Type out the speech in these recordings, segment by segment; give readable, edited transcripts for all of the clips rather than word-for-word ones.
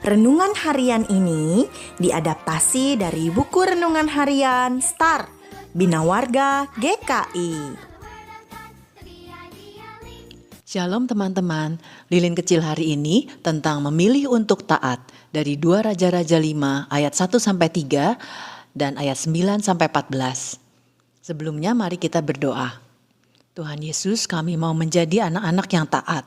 Renungan harian ini diadaptasi dari buku renungan harian Start Bina Warga GKI. Shalom teman-teman, lilin kecil hari ini tentang memilih untuk taat dari 2 Raja-Raja 5 ayat 1-3 dan ayat 9-14. Sebelumnya mari kita berdoa. Tuhan Yesus, kami mau menjadi anak-anak yang taat.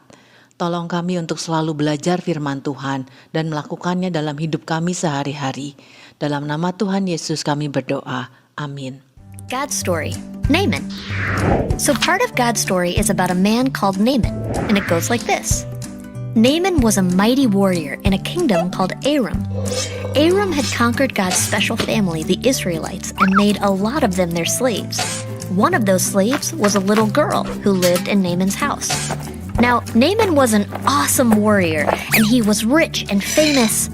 Tolong kami untuk selalu belajar firman Tuhan dan melakukannya dalam hidup kami sehari-hari. Dalam nama Tuhan Yesus kami berdoa. Amin. God's story, Naaman. So part of God's story is about a man called Naaman, and it goes like this. Naaman was a mighty warrior in a kingdom called Aram. Aram had conquered God's special family, the Israelites, and made a lot of them their slaves. One of those slaves was a little girl who lived in Naaman's house. Now, Naaman was an awesome warrior, and he was rich and famous,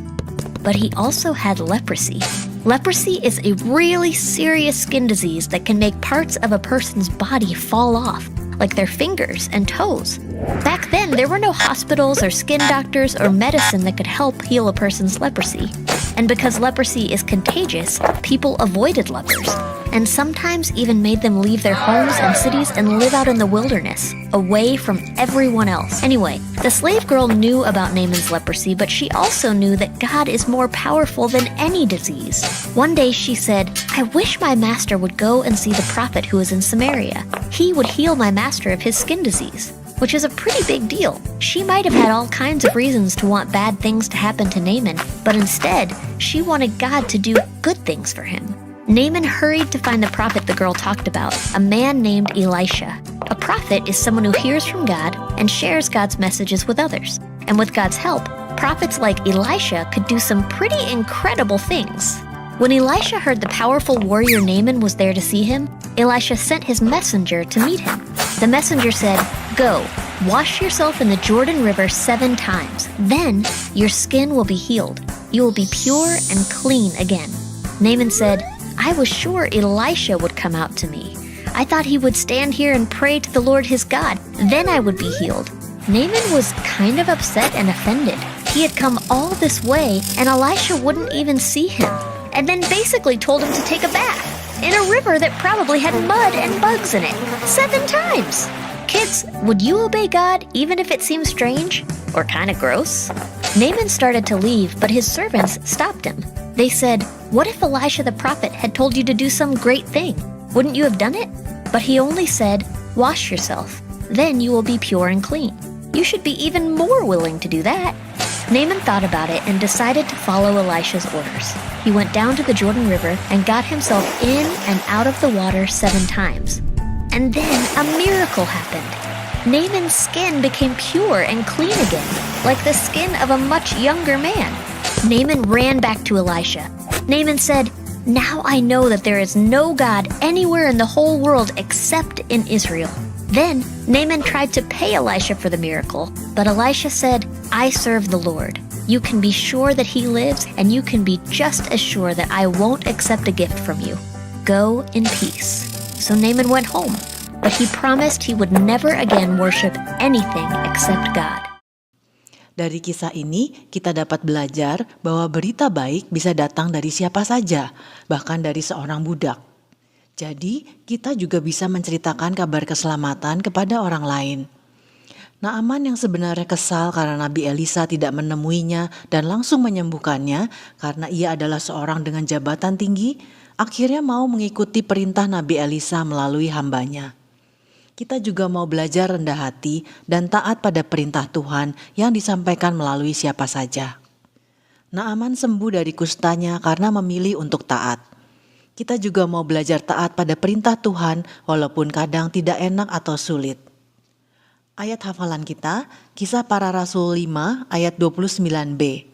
but he also had leprosy. Leprosy is a really serious skin disease that can make parts of a person's body fall off, like their fingers and toes. Back then, there were no hospitals or skin doctors or medicine that could help heal a person's leprosy. And because leprosy is contagious, people avoided lepers, and sometimes even made them leave their homes and cities and live out in the wilderness, away from everyone else. Anyway, the slave girl knew about Naaman's leprosy, but she also knew that God is more powerful than any disease. One day she said, "I wish my master would go and see the prophet who is in Samaria. He would heal my master of his skin disease," which is a pretty big deal. She might have had all kinds of reasons to want bad things to happen to Naaman, but instead, she wanted God to do good things for him. Naaman hurried to find the prophet the girl talked about, a man named Elisha. A prophet is someone who hears from God and shares God's messages with others. And with God's help, prophets like Elisha could do some pretty incredible things. When Elisha heard the powerful warrior Naaman was there to see him, Elisha sent his messenger to meet him. The messenger said, "Go, wash yourself in the Jordan River 7 times. Then your skin will be healed. You will be pure and clean again." Naaman said, "I was sure Elisha would come out to me. I thought he would stand here and pray to the Lord his God. Then I would be healed." Naaman was kind of upset and offended. He had come all this way, and Elisha wouldn't even see him, and then basically told him to take a bath in a river that probably had mud and bugs in it 7 times. Kids, would you obey God even if it seems strange or kind of gross? Naaman started to leave, but his servants stopped him. They said, "What if Elisha the prophet had told you to do some great thing? Wouldn't you have done it?" But he only said, "Wash yourself. Then you will be pure and clean." You should be even more willing to do that. Naaman thought about it and decided to follow Elisha's orders. He went down to the Jordan River and got himself in and out of the water 7 times. And then a miracle happened. Naaman's skin became pure and clean again, like the skin of a much younger man. Naaman ran back to Elisha. Naaman said, "Now I know that there is no God anywhere in the whole world except in Israel." Then Naaman tried to pay Elisha for the miracle, but Elisha said, "I serve the Lord. You can be sure that he lives, and you can be just as sure that I won't accept a gift from you. Go in peace." So Naaman went home, but he promised he would never again worship anything except God. Dari kisah ini, kita dapat belajar bahwa berita baik bisa datang dari siapa saja, bahkan dari seorang budak. Jadi, kita juga bisa menceritakan kabar keselamatan kepada orang lain. Naaman yang sebenarnya kesal karena Nabi Elisa tidak menemuinya dan langsung menyembuhkannya karena ia adalah seorang dengan jabatan tinggi, akhirnya mau mengikuti perintah Nabi Elisa melalui hambanya. Kita juga mau belajar rendah hati dan taat pada perintah Tuhan yang disampaikan melalui siapa saja. Naaman sembuh dari kustanya karena memilih untuk taat. Kita juga mau belajar taat pada perintah Tuhan walaupun kadang tidak enak atau sulit. Ayat hafalan kita, Kisah Para Rasul 5 ayat 29b.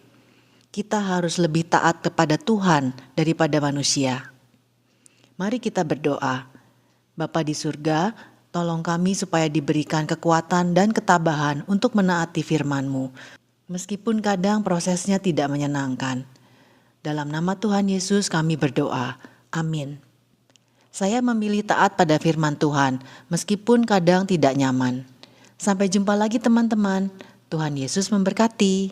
Kita harus lebih taat kepada Tuhan daripada manusia. Mari kita berdoa. Bapa di surga, tolong kami supaya diberikan kekuatan dan ketabahan untuk menaati firman-Mu, meskipun kadang prosesnya tidak menyenangkan. Dalam nama Tuhan Yesus kami berdoa. Amin. Saya memilih taat pada firman Tuhan, meskipun kadang tidak nyaman. Sampai jumpa lagi teman-teman. Tuhan Yesus memberkati.